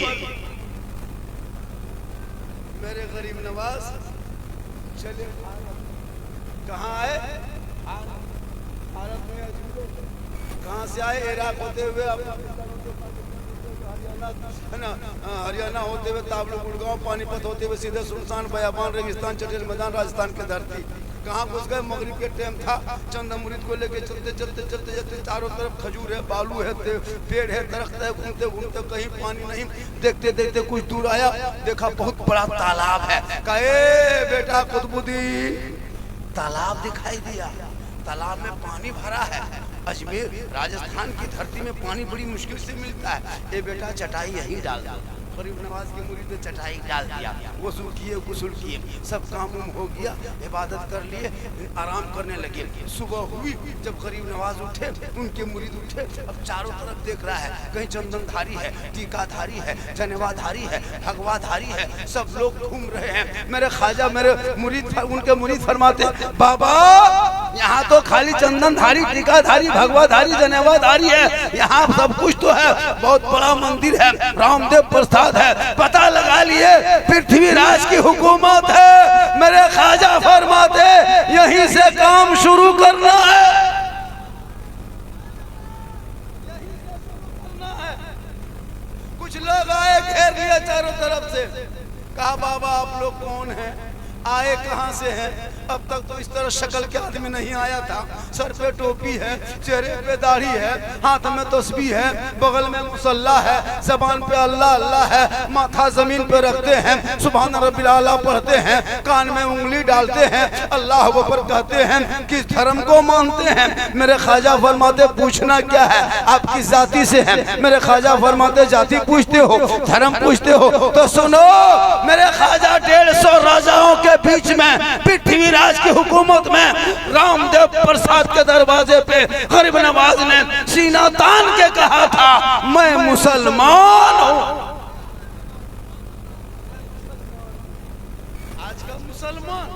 मेरे गरीब नवाज चले कहाँ आए? भारत में कहाँ से आए? इराक होते हुए हरियाणा होते हुए ताबलू, गुड़गांव, पानीपत होते हुए सीधे सुल्तान, बयाबान, रेगिस्तान, चटेल मैदान, राजस्थान की धरती। कहाँ घुस गए? मगरिब के टाइम था, चंद मुरीद को लेके चलते चलते चलते चलते चारों तरफ खजूर है, बालू है, पेड़ है, दरख्त है, घूमते घूमते कहीं पानी नहीं। देखते देखते कुछ दूर आया, देखा बहुत बड़ा तालाब है। कहे बेटा कुतुबुद्दीन, तालाब दिखाई दिया, तालाब में पानी भरा है। अजमेर राजस्थान की धरती में पानी बड़ी मुश्किल से मिलता है। ये बेटा चटाई यहीं डाल दो। गरीब नवाज के मुरीद ने चटाई डाल दिया, वसूल किए, गुस्ल किए, सब काम हो गया, इबादत कर लिए, आराम करने लगे। सुबह हुई, जब गरीब नवाज उठे, उनके मुरीद उठे, अब चारों तरफ देख रहा है, कहीं चंदनधारी है, टीकाधारी है, जनेवाधारी है, भगवाधारी है, सब लोग घूम रहे हैं। मेरे ख्वाजा, मेरे मुरीद, उनके मुरीद फरमाते, बाबा यहाँ तो खाली चंदनधारी, टीकाधारी, भगवाधारी, जनेवाधारी है, यहाँ सब कुछ तो है, बहुत बड़ा मंदिर है, रामदेव प्रसाद है, पता लगा लिए पृथ्वीराज की हुकूमत है। मेरे ख्वाजा फरमाते यहीं से काम शुरू करना है, कुछ लोग आए, घेर लिया चारों तरफ से, कहा बाबा आप लोग कौन हैं, आए कहां से हैं? अब तक तो इस तरह शक्ल के आदमी नहीं आया था। सर पे टोपी है, चेहरे पे दाढ़ी है, हाथ में तस्बीह है, बगल में मुसल्ला है, जबान पे अल्लाह अल्लाह है, माथा जमीन पे रखते हैं, सुभान रब्बिल आला पढ़ते हैं, कान में उंगली डालते हैं, अल्लाह अकबर कहते हैं। किस धर्म को मानते हैं? मेरे ख्वाजा फरमाते पूछना क्या है, आप किस जाति से हैं? मेरे ख्वाजा फरमाते जाति पूछते हो, धर्म पूछते हो, तो सुनो मेरे ख्वाजा 150 राजाओं के बीच में, पृथ्वीराज की हुकूमत में, रामदेव प्रसाद के दरवाजे पे गरीब नवाज ने सीना तान के कहा था मैं मुसलमान हूं। आज का मुसलमान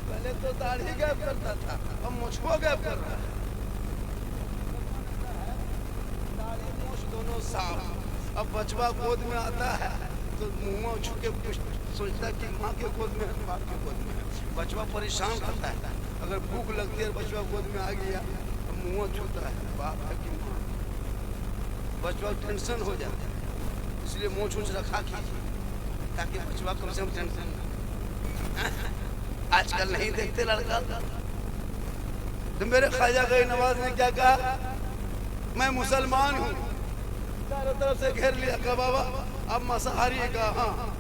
पहले तो दाढ़ी गैप करता था, अब मुझको गैप कर रहा है, दाढ़ी मूछ दोनों साफ। अब बचवा गोद में आता है तो मुंह छुके सोचता है कि माँ के गोद में है, बाप के गोद में है। बचवा परेशान करता है, अगर भूख लगती है बचवा गोद में आ गया तो मुंह छूता है, बाप है कि माँ। बचवा टेंशन हो जाता है, इसलिए मुंह छूछ रखा कीजिए ताकि बचवा कम से कम टेंशन। आजकल नहीं देखते लड़का। तो मेरे ख्वाजा गरीब नवाज ने क्या कहा, मैं मुसलमान हूँ। चारों तरफ से घेर लिया, कहा बाबा अब मांसाहारी है? कहा हाँ।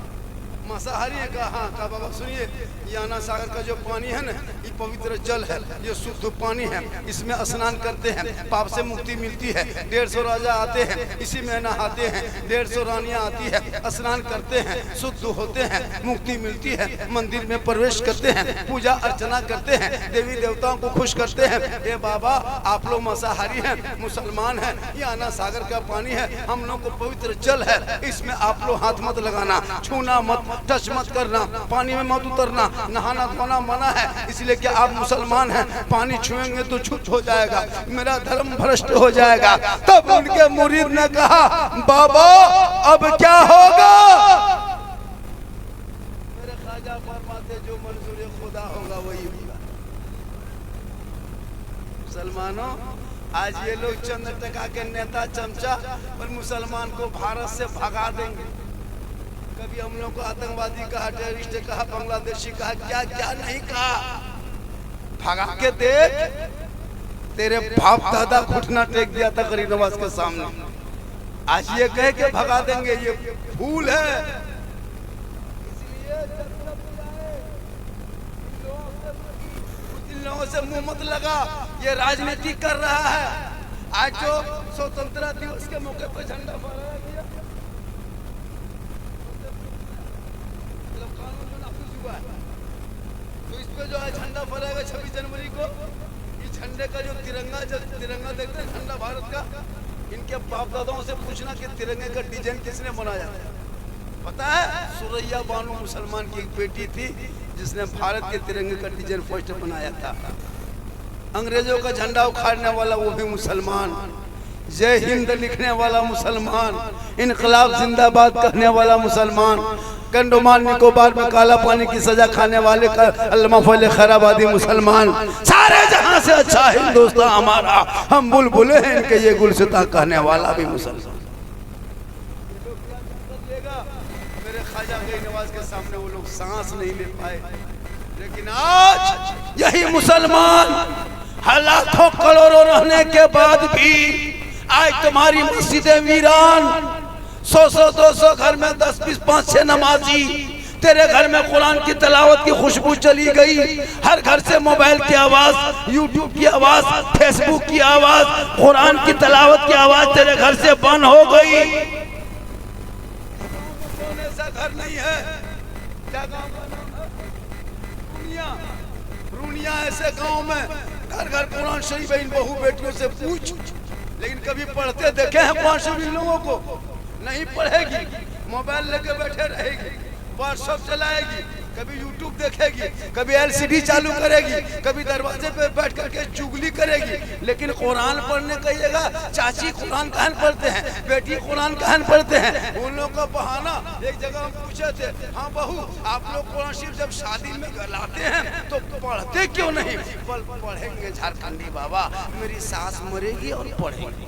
मांसाहारी है? कहा हाँ। कहा बाबा सुनिए, याना सागर का जो पानी है ना, ये पवित्र जल है, ये शुद्ध पानी है, इसमें स्नान करते हैं, पाप से मुक्ति मिलती है। 150 राजा आते हैं, इसी में नहाते हैं, 150 रानियां आती है, स्नान करते हैं, शुद्ध होते हैं, मुक्ति मिलती है, मंदिर में प्रवेश करते हैं, पूजा अर्चना करते हैं, देवी देवताओं को खुश करते हैं। ये बाबा आप लोग मांसाहारी हैं, मुसलमान हैं, याना सागर का पानी है, हम लोग को पवित्र जल है, इसमें आप लोग हाथ मत लगाना, छूना मत, टच मत करना, पानी में मत उतरना, नहाना धोना मना है, इसलिए कि आप मुसलमान हैं, पानी छुएंगे तो छूत हो जाएगा, मेरा धर्म भ्रष्ट हो जाएगा। तब उनके मुरीद ने कहा बाबा अब क्या होगा? मेरे ख्वाजा फरमाते जो मंजूर खुदा होगा वही होगा। मुसलमानों, आज ये लोग चंद टका के नेता चमचा और मुसलमान को भारत से भगा देंगे। कभी हम लोग को आतंकवादी कहा, टेररिस्ट कहा, बांग्लादेशी कहा, क्या क्या नहीं कहा। भगा के देख, तेरे बाप दादा घुटना टेक दिया था गरीब नवाज के सामने, आज ये कहे के भगा देंगे, ये भूल है। इसलिए इन लोगों से मुंह मत लगा, ये राजनीति कर रहा है। आज जो स्वतंत्रता दिवस के मौके पर झंडा फहराया गया, तो इस पे जो है झंडा फहराएगा 26 जनवरी को, झंडे का जो तिरंगा देखते हैं, झंडा भारत का, इनके बाप दादाओं से पूछना कि तिरंगे का डिजाइन किसने बनाया। पता है, सुरैया बानो मुसलमान की एक बेटी थी जिसने भारत के तिरंगे का डिजाइन फर्स्ट बनाया था। अंग्रेजों का झंडा उखाड़ने वाला वो भी मुसलमान, जय हिंद लिखने वाला मुसलमान, इनकलाब जिंदाबाद कहने वाला मुसलमान, कंडोमान निकोबार में काला पानी की सजा खाने वाले का अल्लामा फजल खैराबादी मुसलमान, सारे जहां से अच्छा हिंदुस्तान हमारा, हम बुलबुले हैं इनके ये गुलसिता कहने वाला भी मुसलमान। मेरे ख्वाजा गई नवाज के सामने वो लोग सांस नहीं ले पाए, लेकिन आज यही मुसलमान लाखों करोड़ों रहने के बाद भी आज तुम्हारी मस्जिदें वीरान, 100-200 घर में 10-20 5-6 नमाजी, तेरे घर में कुरान की तिलावत की खुशबू चली गई, हर घर से मोबाइल की आवाज, यूट्यूब की आवाज, फेसबुक की आवाज, कुरान की तिलावत की आवाज तेरे घर से बंद हो गई। सोने सा घर नहीं है, क्या गाँव का नाम है? रूनिया ऐसे गांव में घर घर कुरान शरीफ इन बहू बेटियों से पूछ, लेकिन कभी पढ़ते देखे हैं कुरान शरीफ इन लोगों को? नहीं पढ़ेगी, मोबाइल लेके बैठे रहेगी, व्हाट्सएप चलाएगी, कभी यूट्यूब देखेगी, कभी एलसीडी चालू करेगी, कभी दरवाजे पे बैठ करके चुगली करेगी, लेकिन कुरान पढ़ने कहिएगा चाची कुरान कहन पढ़ते हैं, बेटी कुरान कहन पढ़ते हैं। उन लोगों का बहाना, एक जगह हम पूछे थे, हाँ बहू आप लोग कुरान शरीफ जब शादी में लाते हैं तो पढ़ते क्यों नहीं? पढ़ेंगे झारखंडी बाबा, मेरी सास मरेगी और पढ़ेंगे।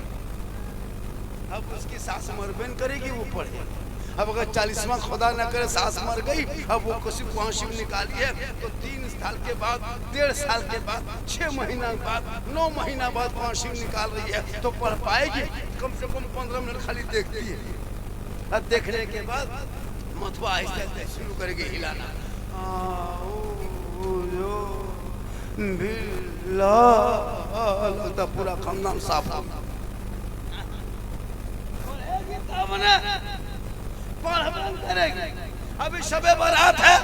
अब उसकी सास मरबेन करेगी, वो पढ़ेगी। अब अगर 40वां खुदा न करे सास मर गई, अब वो किसी कुरान शरीफ निकाली है तो 3 साल के बाद, 1.5 साल के बाद, 6 महीना बाद, 9 महीना बाद कुरान शरीफ निकाल रही है तो पढ़ पाएगी? कम से कम 15 मिनट खाली देखती है। अब देखने के बाद मथुआ ऐसे शुरू करेगी हिलाना, लगता पूरा खानदान साफ हो। अभी शबे बारात है।